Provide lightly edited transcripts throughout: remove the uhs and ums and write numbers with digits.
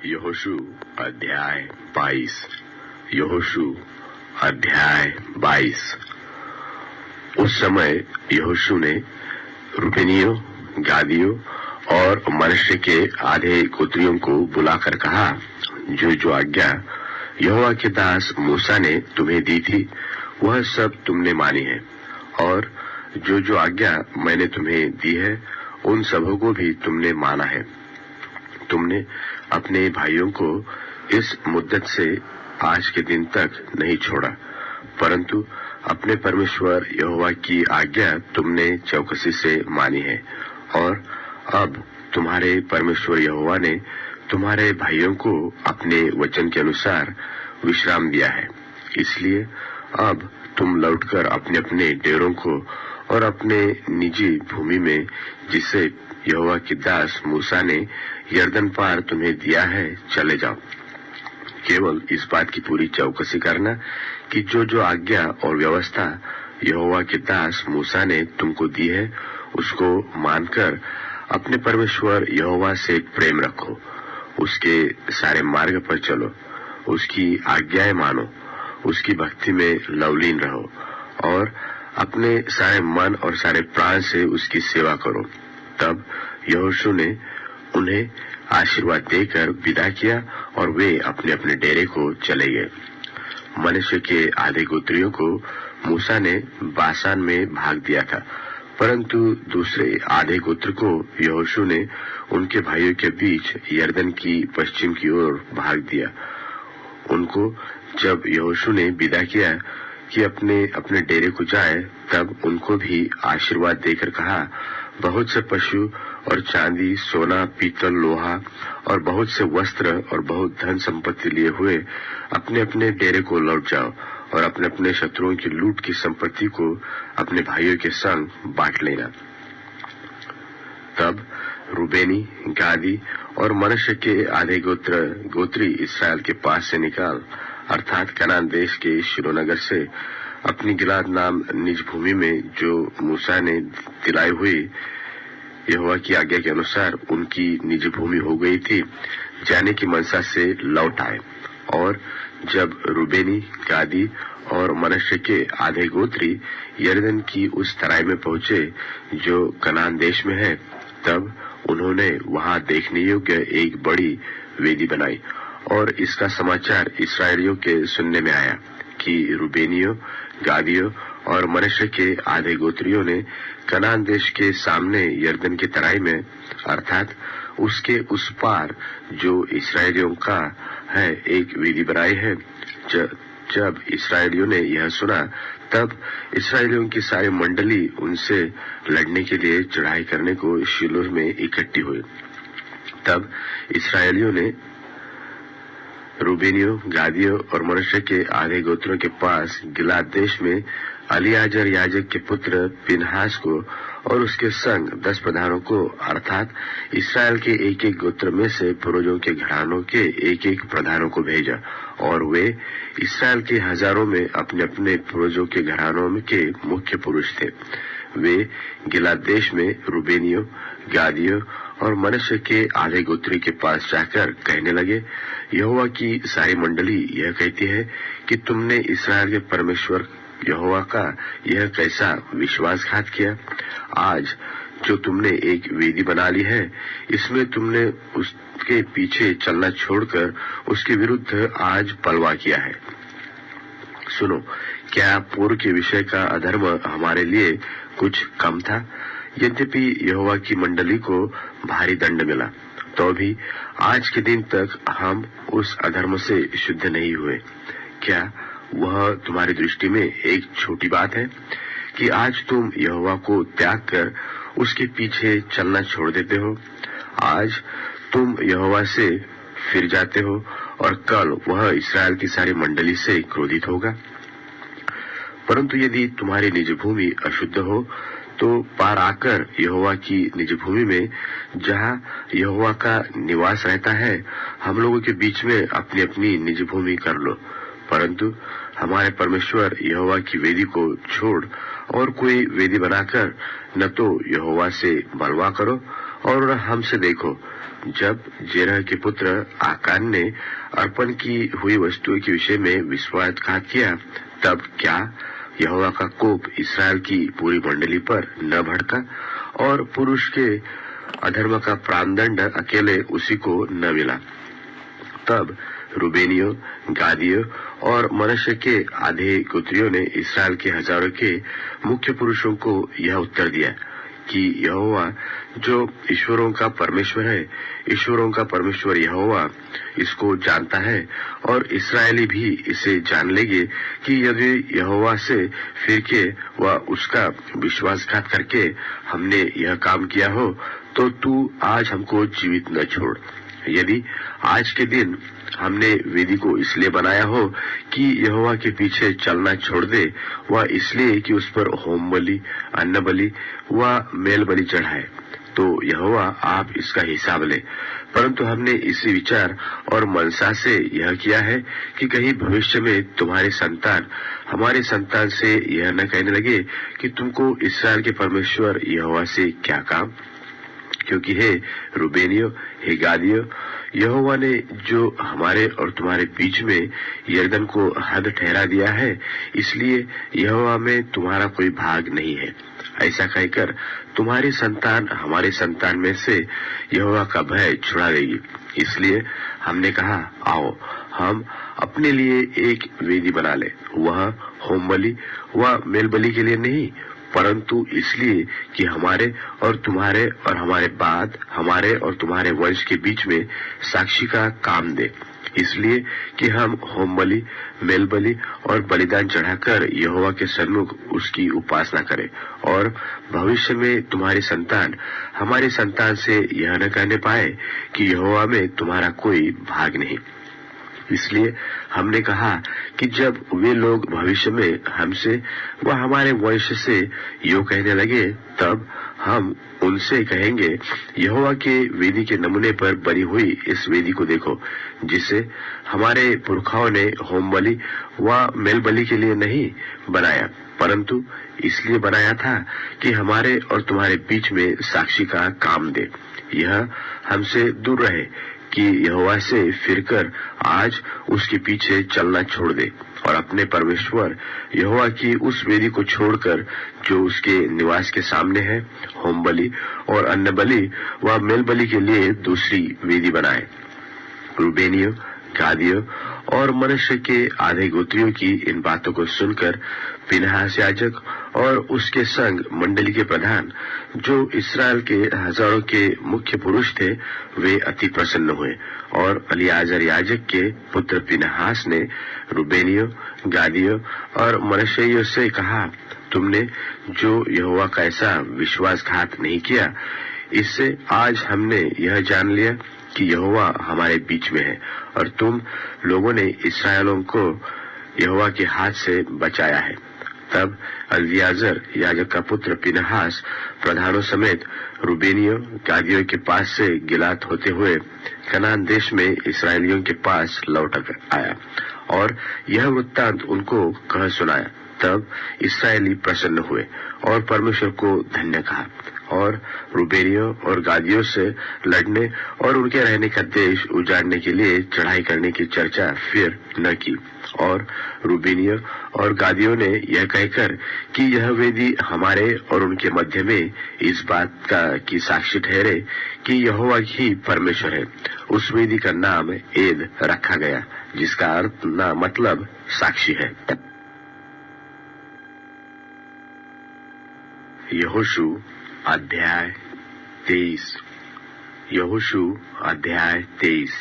यहोशू अध्याय 22। यहोशू अध्याय 22। उस समय यहोशू ने रूबेनियों, गादियों और मनश्शे के आधे गोत्रियों को बुलाकर कहा, जो आज्ञा यहोवा के दास मूसा ने तुम्हें दी थी वह सब तुमने मानी है, और जो आज्ञा मैंने तुम्हें दी है उन सबों को भी तुमने माना है। तुमने अपने भाइयों को इस मुद्दत से आज के दिन तक नहीं छोड़ा, परंतु अपने परमेश्वर यहोवा की आज्ञा तुमने चौकसी से मानी है। और अब तुम्हारे परमेश्वर यहोवा ने तुम्हारे भाइयों को अपने वचन के अनुसार विश्राम दिया है। इसलिए अब तुम लौटकर अपने अपने डेरों को और अपने निजी भूमि में, जिसे यहोवा के दास मूसा ने यरदन पार तुम्हें दिया है, चले जाओ। केवल इस बात की पूरी चौकसी करना कि जो आज्ञा और व्यवस्था यहोवा के दास मूसा ने तुमको दी है उसको मानकर अपने परमेश्वर यहोवा से प्रेम रखो, उसके सारे मार्ग पर चलो, उसकी आज्ञाएं मानो, उसकी भक्ति में लवलीन रहो और अपने सारे मन और सारे प्राण से उसकी सेवा करो। तब यहोशू ने उन्हें आशीर्वाद देकर विदा किया और वे अपने अपने डेरे को चले गए। मनश्शे के आधे गोत्रियों को मूसा ने बाशान में भाग दिया था, परंतु दूसरे आधे गोत्र को यहोशू ने उनके भाइयों के बीच यरदन की पश्चिम की ओर भाग दिया। उनको जब यहोशू ने विदा किया कि अपने अपने डेरे को जाए, तब उनको भी आशीर्वाद देकर कहा, बहुत से पशु और चांदी, सोना, पीतल, लोहा और बहुत से वस्त्र और बहुत धन संपत्ति लिए हुए अपने अपने डेरे को लौट जाओ और अपने अपने शत्रुओं की लूट की संपत्ति को अपने भाइयों के संग बांट लेना। तब रूबेनी, गादी और मनश्शे के आधे गोत्री इस्राएल के पास से निकाल, अर्थात कनान देश के शिलोह से अपनी गिलाद नाम निज भूमि में, जो मूसा ने दिलाई हुई यहोवा की आज्ञा के अनुसार उनकी निज भूमि हो गई थी, जाने की मनसा से लौट आए। और जब रूबेनी, गादी और मनश्शे के आधे गोत्री यरदन की उस तराई में पहुंचे जो कनान देश में है, तब उन्होंने वहां देखने योग्य एक बड़ी वेदी बनाई। और इसका समाचार इस्राएलियों के सुनने में आया कि रूबेनियों, गादियों और मनश्शे के आधे गोत्रियों ने कनान देश के सामने यरदन की तराई में, अर्थात उसके उस पार जो इस्राएलियों का है, एक वेदी बनाई है। जब इस्राएलियों ने यह सुना, तब इस्राएलियों की सारी मंडली उनसे लड़ने के लिए चढ़ाई करने को शिलोह में इकट्ठी हुई। तब इस्राएलियों ने रूबेनियों, गादियों और मनश्शे के आधे गोत्रों के पास गिलाद देश में एलीआजर याजक के पुत्र पिनहास को और उसके संग 10 प्रधानों को, अर्थात इस्राएल के एक एक गोत्र में से पूर्वजों के घरानों के एक एक प्रधानों को भेजा। और वे इस्राएल के हजारों में अपने अपने पूर्वजों के घरानों में के मुख्य पुरुष थे। वे गिलाद देश में रूबेनियों, गादियों और मनश्शे के आधे गोत्री के पास जाकर कहने लगे, यहोवा की सारी मंडली यह कहती है कि तुमने इस्राएल के परमेश्वर यहोवा का यह कैसा विश्वासघात किया। आज जो तुमने एक वेदी बना ली है, इसमें तुमने उसके पीछे चलना छोड़कर उसके विरुद्ध आज पलवा किया है। सुनो, क्या पूर्व के विषय का अधर्म हमारे लिए कुछ कम था? यद्यपि यहोवा की मंडली को भारी दंड मिला, तो भी आज के दिन तक हम उस अधर्म से शुद्ध नहीं हुए। क्या वह तुम्हारी दृष्टि में एक छोटी बात है कि आज तुम यहोवा को त्याग कर उसके पीछे चलना छोड़ देते हो? आज तुम यहोवा से फिर जाते हो और कल वह इस्राएल की सारी मंडली से क्रोधित होगा। परंतु यदि तुम्हारी निज भूमि अशुद्ध हो, तो पार आकर यहोवा की निज भूमि में, जहाँ यहोवा का निवास रहता है, हम लोगों के बीच में अपनी अपनी निज भूमि कर लो। परंतु हमारे परमेश्वर यहोवा की वेदी को छोड़ और कोई वेदी बनाकर न तो यहोवा से बलवा करो और हमसे देखो, जब जेरह के पुत्र आकान ने अर्पण की हुई वस्तुओं के विषय में विश्वासघात किया, तब क्या यहोवा का कोप इस्राएल की पूरी मंडली पर न भड़का और पुरुष के अधर्म का प्राणदंड अकेले उसी को न मिला? तब रूबेनियों, गादियों और मनश्शे के आधे गोत्रियों ने इस्राएल के हजारों के मुख्य पुरुषों को यह उत्तर दिया कि यहोवा जो ईश्वरों का परमेश्वर है, ईश्वरों का परमेश्वर यहोवा इसको जानता है, और इस्राएली भी इसे जान लेंगे कि यदि यहोवा से फिर के व उसका विश्वासघात करके हमने यह काम किया हो, तो तू आज हमको जीवित न छोड़। यदि आज के दिन हमने वेदी को इसलिए बनाया हो कि यहोवा के पीछे चलना छोड़ दे, व इसलिए कि उस पर होम बलि, अन्न बलि व मेल बलि चढ़ाए, तो यहोवा आप इसका हिसाब ले। परंतु हमने इसी विचार और मनसा से यह किया है कि कहीं भविष्य में तुम्हारे संतान हमारे संतान से यह न कहने लगे कि तुमको इस्राएल के परमेश्वर यहोवा से क्या काम। क्योंकि हे रूबेनियों, हे गादियों, यहोवा ने जो हमारे और तुम्हारे बीच में यरदन को हद ठहरा दिया है, इसलिए यहोवा में तुम्हारा कोई भाग नहीं है। ऐसा कहकर तुम्हारी संतान हमारे संतान में से यहोवा का भय छुड़ा देगी। इसलिए हमने कहा, आओ हम अपने लिए एक वेदी बना ले, वह होम बलि व मेल बलि के लिए नहीं, परंतु इसलिए कि हमारे और हमारे बाद हमारे और तुम्हारे वंश के बीच में साक्षी का काम दे। इसलिए कि हम होम बलि, मेल बलि और बलिदान चढ़ाकर यहोवा के सन्मुख उसकी उपासना करें, और भविष्य में तुम्हारी संतान हमारे संतान से यह न कहने पाए कि यहोवा में तुम्हारा कोई भाग नहीं। इसलिए हमने कहा कि जब वे लोग भविष्य में हमसे व हमारे वंश से यो कहने लगे, तब हम उनसे कहेंगे, यहोवा के वेदी के नमूने पर बनी हुई इस वेदी को देखो, जिसे हमारे पुरखाओं ने होम बलि व मेल बलि के लिए नहीं बनाया, परंतु इसलिए बनाया था कि हमारे और तुम्हारे बीच में साक्षी का काम दे। यह हमसे दूर रहे कि यहोवा से फिरकर आज उसके पीछे चलना छोड़ दे और अपने परमेश्वर यहोवा की उस वेदी को छोड़कर जो उसके निवास के सामने है, होम बलि और अन्न बलि व मेल बलि के लिए दूसरी वेदी बनाए। रूबेनियों, गादियों और मनश्शे के आधे गोत्रियों की इन बातों को सुनकर पिनहास याजक और उसके संग मंडली के प्रधान, जो इस्राएल के हजारों के मुख्य पुरुष थे, वे अति प्रसन्न हुए। और एलीआजर याजक के पुत्र पिनहास ने रूबेनियों, गादियों और मनश्शेइयों से कहा, तुमने जो यहोवा का ऐसा विश्वासघात नहीं किया, इससे आज हमने यह जान लिया कि यहोवा हमारे बीच में है, और तुम लोगों ने इस्राएलों को यहोवा के हाथ से बचाया है। तब एलीआजर याजक का पुत्र पिनहास प्रधानों समेत रूबेनियों, गादियों के पास से गिलात होते हुए कनान देश में इस्राएलियों के पास लौट आया और यह वृत्तांत उनको कह सुनाया। तब इस्राएली प्रसन्न हुए और परमेश्वर को धन्य कहा, और रूबेनियों और गादियों से लड़ने और उनके रहने का देश उजाड़ने के लिए चढ़ाई करने की चर्चा फिर न की। और रूबेनियों और गादियों ने यह कहकर कि यह वेदी हमारे और उनके मध्य में इस बात का की साक्षी ठहरे कि यहोवा ही परमेश्वर है, उस वेदी का नाम एद रखा गया, जिसका अर्थ ना मतलब साक्षी है। यहोशू अध्याय 23। यहोशू अध्याय 23।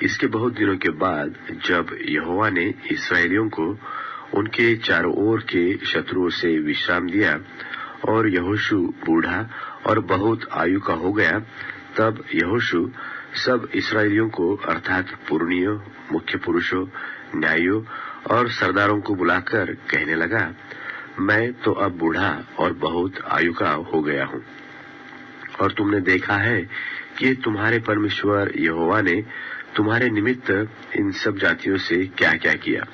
इसके बहुत दिनों के बाद जब यहोवा ने इस्राएलियों को उनके चारों ओर के शत्रुओं से विश्राम दिया और यहोशू बूढ़ा और बहुत आयु का हो गया, तब यहोशू सब इस्राएलियों को अर्थात पुरनियों, मुख्य पुरुषों, न्यायियों और सरदारों को बुलाकर कहने लगा, मैं तो अब बूढ़ा और बहुत आयु का हो गया हूँ, और तुमने देखा है कि तुम्हारे परमेश्वर यहोवा ने तुम्हारे निमित्त इन सब जातियों से क्या क्या किया,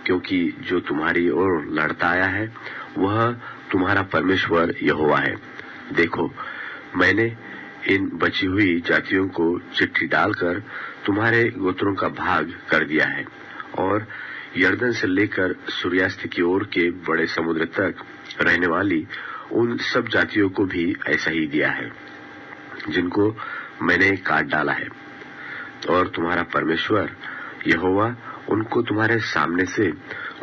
क्योंकि जो तुम्हारी ओर लड़ता आया है वह तुम्हारा परमेश्वर यहोवा है। देखो, मैंने इन बची हुई जातियों को चिट्ठी डालकर तुम्हारे गोत्रों का भाग कर दिया है और यर्दन से लेकर सूर्यास्त की ओर के बड़े समुद्र तक रहने वाली उन सब जातियों को भी ऐसा ही दिया है जिनको मैंने काट डाला है। और तुम्हारा परमेश्वर यहोवा उनको तुम्हारे सामने से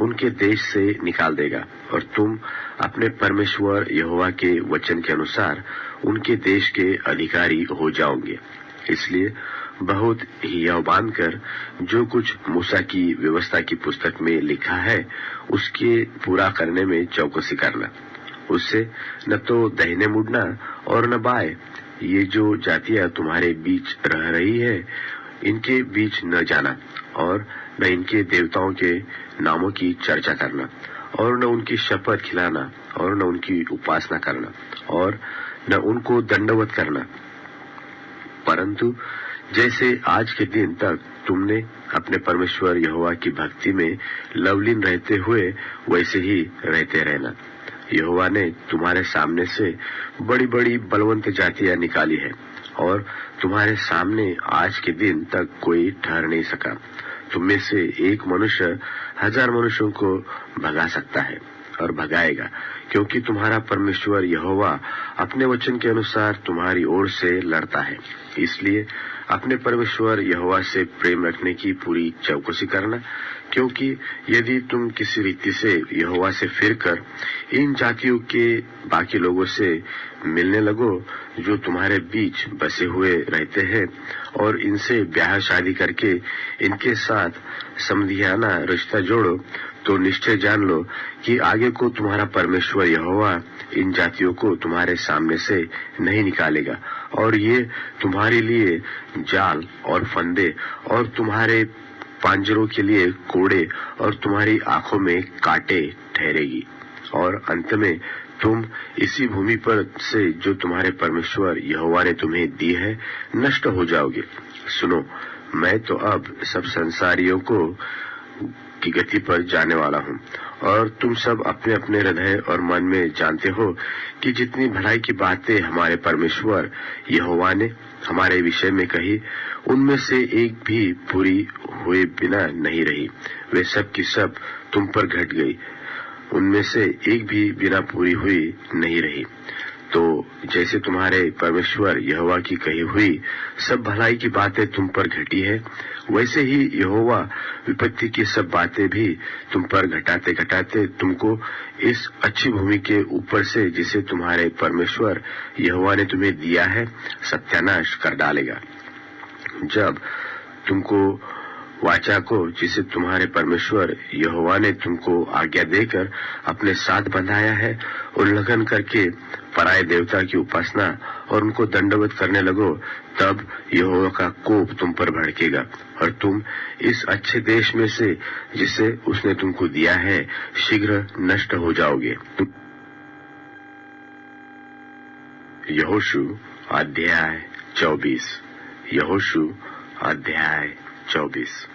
उनके देश से निकाल देगा और तुम अपने परमेश्वर यहोवा के वचन के अनुसार उनके देश के अधिकारी हो जाओगे। इसलिए बहुत हियाव बांधकर जो कुछ मूसा की व्यवस्था की पुस्तक में लिखा है उसके पूरा करने में चौकसी करना, उससे न तो दाहिने मुड़ना और न बाएं। ये जो जातियां तुम्हारे बीच रह रही है इनके बीच न जाना और न इनके देवताओं के नामों की चर्चा करना और न उनकी शपथ खिलाना और न उनकी उपासना करना और न उनको दंडवत करना, परंतु जैसे आज के दिन तक तुमने अपने परमेश्वर यहोवा की भक्ति में लवलीन रहते हुए वैसे ही रहते रहना। यहोवा ने तुम्हारे सामने से बड़ी बड़ी बलवंत जातियां निकाली है और तुम्हारे सामने आज के दिन तक कोई ठहर नहीं सका। तुम में से एक मनुष्य 1000 मनुष्यों को भगा सकता है और भगाएगा, क्योंकि तुम्हारा परमेश्वर यहोवा अपने वचन के अनुसार तुम्हारी ओर से लड़ता है। इसलिए अपने परमेश्वर यहोवा से प्रेम रखने की पूरी चौकसी करना, क्योंकि यदि तुम किसी रीति से यहोवा से फिरकर इन जातियों के बाकी लोगों से मिलने लगो जो तुम्हारे बीच बसे हुए रहते हैं और इनसे ब्याह शादी करके इनके साथ समधियाना रिश्ता जोड़ो, तो निश्चय जान लो कि आगे को तुम्हारा परमेश्वर यहोवा इन जातियों को तुम्हारे सामने से नहीं निकालेगा और ये तुम्हारे लिए जाल और फंदे और तुम्हारे पांजरों के लिए कोड़े और तुम्हारी आंखों में कांटे ठहरेगी। और अंत में तुम इसी भूमि पर से जो तुम्हारे परमेश्वर यहोवा ने तुम्हें दी है नष्ट हो जाओगे। सुनो, मैं तो अब सब संसारियों को की गति पर जाने वाला हूँ और तुम सब अपने अपने हृदय और मन में जानते हो कि जितनी भलाई की बातें हमारे परमेश्वर यहोवा ने हमारे विषय में कही उनमें से एक भी पूरी हुए बिना नहीं रही। वे सब की सब तुम पर घट गई, उनमें से एक भी बिना पूरी हुई नहीं रही। तो जैसे तुम्हारे परमेश्वर यहोवा की कही हुई सब भलाई की बातें तुम पर घटी है, वैसे ही यहोवा विपत्ति की सब बातें भी तुम पर घटाते घटाते तुमको इस अच्छी भूमि के ऊपर से जिसे तुम्हारे परमेश्वर यहोवा ने तुम्हें दिया है सत्यानाश कर डालेगा। जब तुमको वाचा को जिसे तुम्हारे परमेश्वर यहोवा ने तुमको आज्ञा देकर अपने साथ बंधाया है उल्लंघन करके पराये देवता की उपासना और उनको दंडवत करने लगो, तब यहोवा का कोप तुम पर भड़केगा और तुम इस अच्छे देश में से जिसे उसने तुमको दिया है शीघ्र नष्ट हो जाओगे। यहोशू अध्याय 24। यहोशू अध्याय 24।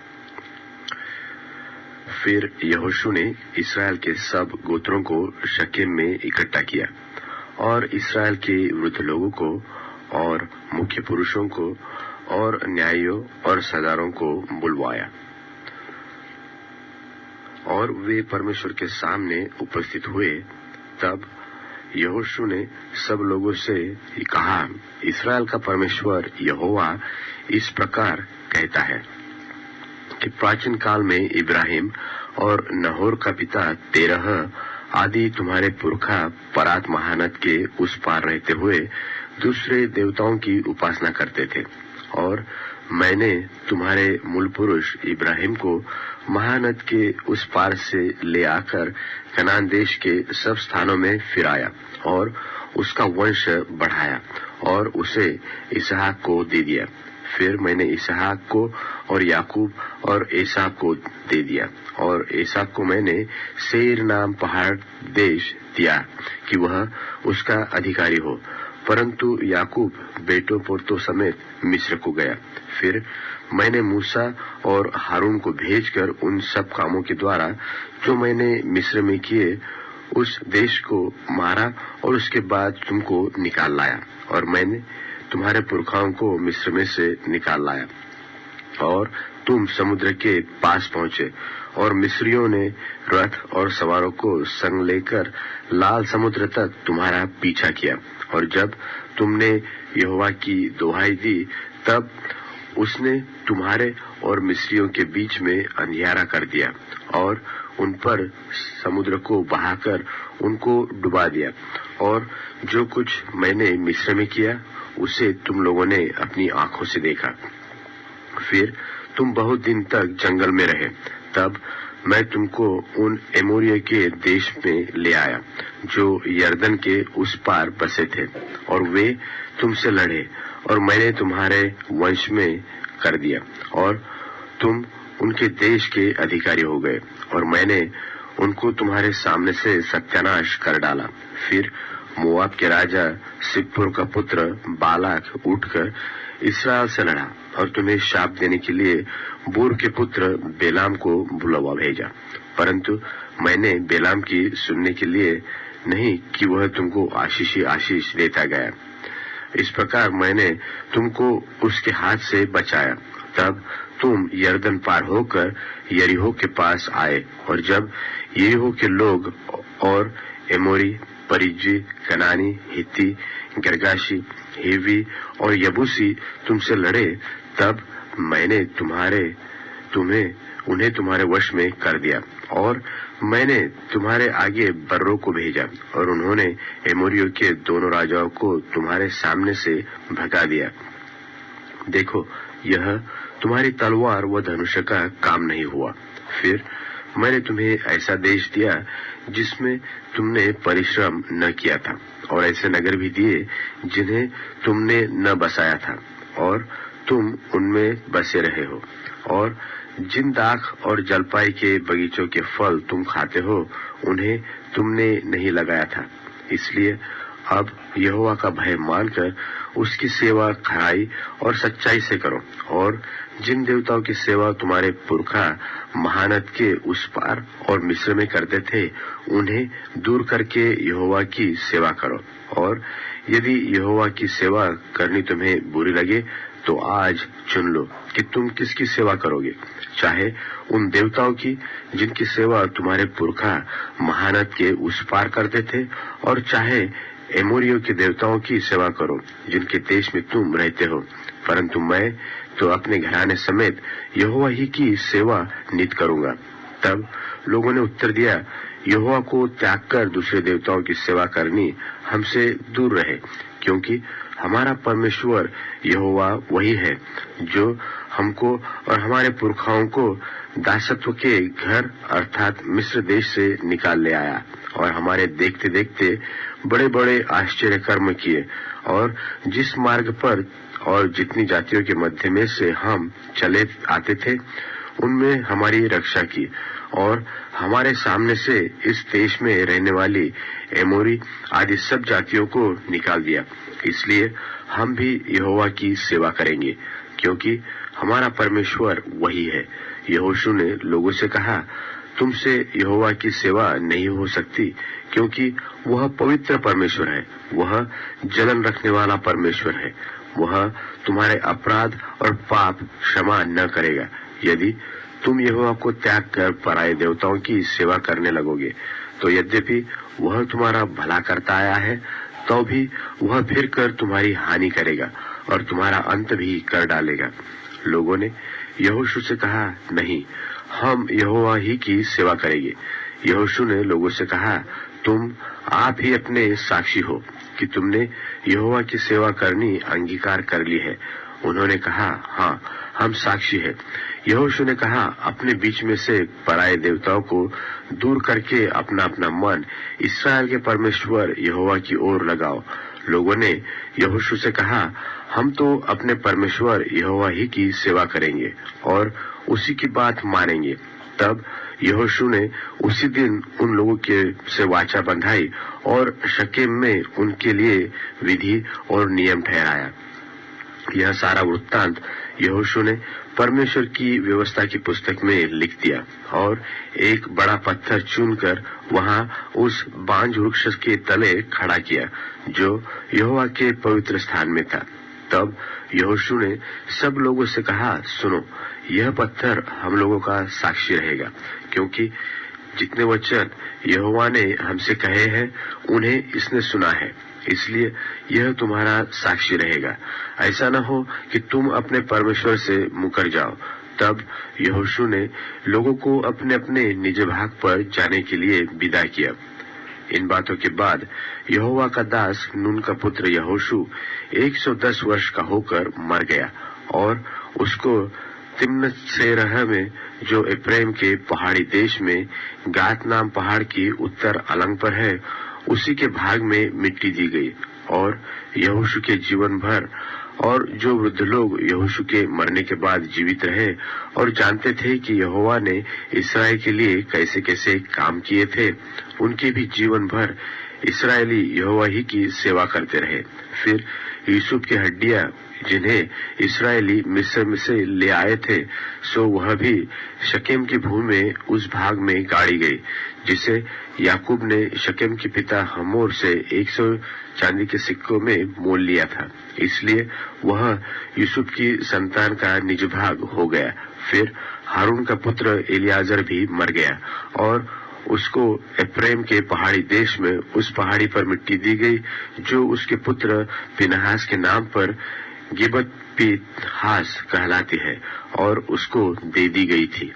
फिर यहोशू ने इस्राएल के सब गोत्रों को शकेम में इकट्ठा किया और इस्राएल के वृद्ध लोगों को और मुख्य पुरुषों को और न्यायियों और सरदारों को बुलवाया और वे परमेश्वर के सामने उपस्थित हुए। तब यहोशू ने सब लोगों से कहा, इस्राएल का परमेश्वर यहोवा इस प्रकार कहता है कि प्राचीन काल में इब्राहिम और नहोर का पिता तेरह आदि तुम्हारे पुरखा परात महानद के उस पार रहते हुए दूसरे देवताओं की उपासना करते थे और मैंने तुम्हारे मूल पुरुष इब्राहिम को महानद के उस पार से ले आकर कनान देश के सब स्थानों में फिराया और उसका वंश बढ़ाया और उसे इसहाक को दे दिया। फिर मैंने इसहाक को और याकूब और एसाव को दे दिया और एसाव को मैंने सेर नाम पहाड़ देश दिया कि वह उसका अधिकारी हो, परंतु याकूब बेटों पोतों समेत मिस्र को गया। फिर मैंने मूसा और हारून को भेजकर उन सब कामों के द्वारा जो मैंने मिस्र में किए उस देश को मारा और उसके बाद तुमको निकाल लाया, और मैंने तुम्हारे पुरखाओं को मिस्र में से निकाल लाया। और तुम समुद्र के पास पहुंचे, और मिस्रियों ने रथ और सवारों को संग लेकर लाल समुद्र तक तुम्हारा पीछा किया। और जब तुमने यहोवा की दुहाई दी, तब उसने तुम्हारे और मिस्रियों के बीच में अंधियारा कर दिया, और उन पर समुद्र को बहाकर उनको डुबा दिया। और जो कुछ मैंने मिस्र में किया, उसे तुम लोगों ने अपनी आंखों से देखा। फिर तुम बहुत दिन तक जंगल में रहे। तब मैं तुमको उन एमोरियों के देश में ले आया, जो यरदन के उस पार बसे थे, और वे तुमसे लड़े, और मैंने तुम्हारे वंश में कर दिया, और तुम उनके देश के अधिकारी हो गए, और मैंने उनको तुम्हारे सामने से सत्यानाश कर डाला। फिर मोआब के राजा सिप्पोर का पुत्र बालाक उठकर इस्राएल से लड़ा, और तुम्हें शाप देने के लिए बोर के पुत्र बेलाम को बुलवा भेजा। परंतु मैंने बेलाम की सुनने के लिए नहीं कि वह तुमको आशीष ही आशीष देता गया। इस प्रकार मैंने तुमको उसके हाथ से बचाया। तब तुम यरदन पार होकर यरीहो के पास आए, और जब यरीहो के लोग और एमोरी, परिज्जी, कनानी, हित्ती, गर्गाशी, हिवी और यबूसी तुमसे लड़े, तब मैंने उन्हें तुम्हारे वश में कर दिया, और मैंने तुम्हारे आगे बर्रों को भेजा, और उन्होंने एमोरियों के दोनों राजाओं को तुम्हारे सामने से भगा दिया। देखो, यह तुम्हारी तलवार व धनुष का काम नहीं हुआ। फिर मैंने तुम्हें ऐसा देश दिया जिसमें तुमने परिश्रम न किया था, और ऐसे नगर भी दिए जिन्हें तुमने न बसाया था, और तुम उनमें बसे रहे हो। और जिन दाख और जलपाई के बगीचों के फल तुम खाते हो, उन्हें तुमने नहीं लगाया था। इसलिए अब यहोवा का भय मानकर उसकी सेवा खराई और सच्चाई से करो, और जिन देवताओं की सेवा तुम्हारे पुरखा महानद के उस पार और मिस्र में करते थे, उन्हें दूर करके यहोवा की सेवा करो। और यदि यहोवा की सेवा करनी तुम्हें बुरी लगे, तो आज चुन लो कि तुम किसकी सेवा करोगे, चाहे उन देवताओं की जिनकी सेवा तुम्हारे पुरखा महानद के उस पार करते थे, और चाहे एमोरियों के देवताओं की सेवा करो जिनके देश में तुम रहते हो। परंतु मैं तो अपने घराने समेत यहोवा ही की सेवा नित करूंगा। तब लोगों ने उत्तर दिया, यहोवा को त्याग कर दूसरे देवताओं की सेवा करनी हमसे दूर रहे, क्योंकि हमारा परमेश्वर यहोवा वही है जो हमको और हमारे पुरखाओं को दासत्व के घर अर्थात मिस्र देश से निकाल ले आया, और हमारे देखते देखते बड़े बड़े आश्चर्य कर्म किए, और जिस मार्ग पर और जितनी जातियों के मध्य में से हम चले आते थे, उनमें हमारी रक्षा की, और हमारे सामने से इस देश में रहने वाली एमोरी आदि सब जातियों को निकाल दिया। इसलिए हम भी यहोवा की सेवा करेंगे, क्योंकि हमारा परमेश्वर वही है। यहोशू ने लोगों से कहा, तुमसे यहोवा की सेवा नहीं हो सकती, क्योंकि वह पवित्र परमेश्वर है, वह जलन रखने वाला परमेश्वर है। वह तुम्हारे अपराध और पाप क्षमा न करेगा यदि तुम यहोवा को त्याग कर पराये देवताओं की सेवा करने लगोगे। तो यद्यपि वह तुम्हारा भला करता आया है, तो भी वह फिर कर तुम्हारी हानि करेगा और तुम्हारा अंत भी कर डालेगा। लोगों ने यहोशू से कहा, नहीं, हम यहोवा ही की सेवा करेंगे। यहोशू ने लोगों से कहा, तुम आप ही अपने साक्षी हो कि तुमने यहोवा की सेवा करनी अंगीकार कर ली है। उन्होंने कहा, हाँ, हम साक्षी हैं। यहोशू ने कहा, अपने बीच में से पराये देवताओं को दूर करके अपना अपना मन इस्राएल के परमेश्वर यहोवा की ओर लगाओ। लोगों ने यहोशू से कहा, हम तो अपने परमेश्वर यहोवा ही की सेवा करेंगे और उसी की बात मानेंगे। तब यहोशू ने उसी दिन उन लोगों के से वाचा बंधाई और शकेम में उनके लिए विधि और नियम ठहराया। यह सारा वृत्तांत यहोशू ने परमेश्वर की व्यवस्था की पुस्तक में लिख दिया और एक बड़ा पत्थर चुनकर वहां उस बांज वृक्ष के तले खड़ा किया जो यहोवा के पवित्र स्थान में था। तब यहोशू ने सब लोगों से कहा, सुनो, यह पत्थर हम लोगों का साक्षी रहेगा, क्योंकि जितने वचन यहोवा ने हमसे कहे हैं उन्हें इसने सुना है, इसलिए यह तुम्हारा साक्षी रहेगा। ऐसा न हो कि तुम अपने परमेश्वर से मुकर जाओ। तब यहोशू ने लोगों को अपने अपने निज भाग पर जाने के लिए विदा किया। इन बातों के बाद यहोवा का दास नून का पुत्र यहोशू 110 वर्ष का होकर मर गया और उसको तिम्नत सेरह में, जो एफ्राइम के पहाड़ी देश में गात नाम पहाड़ की उत्तर अलंग पर है, उसी के भाग में मिट्टी दी गई। और यहोशू के जीवन भर और जो वृद्ध लोग यहोशू के मरने के बाद जीवित रहे और जानते थे कि यहोवा ने इस्राएल के लिए कैसे कैसे काम किए थे, उनके भी जीवन भर इस्राएली यहोवा ही की सेवा करते रहे। फिर यूसुफ की हड्डियां जिन्हें इस्राएली मिस्र से ले आए थे, सो वह भी शकेम की भूमि में उस भाग में गाड़ी गई जिसे याकूब ने शकेम के पिता हमोर से 100 चांदी के सिक्कों में मोल लिया था, इसलिए वह यूसुफ की संतान का निज भाग हो गया। फिर हारून का पुत्र एलियाजर भी मर गया और उसको एफ्राइम के पहाड़ी देश में उस पहाड़ी पर मिट्टी दी गई जो उसके पुत्र फिनहास के नाम पर गिबत पीहास कहलाती है और उसको दे दी गई थी।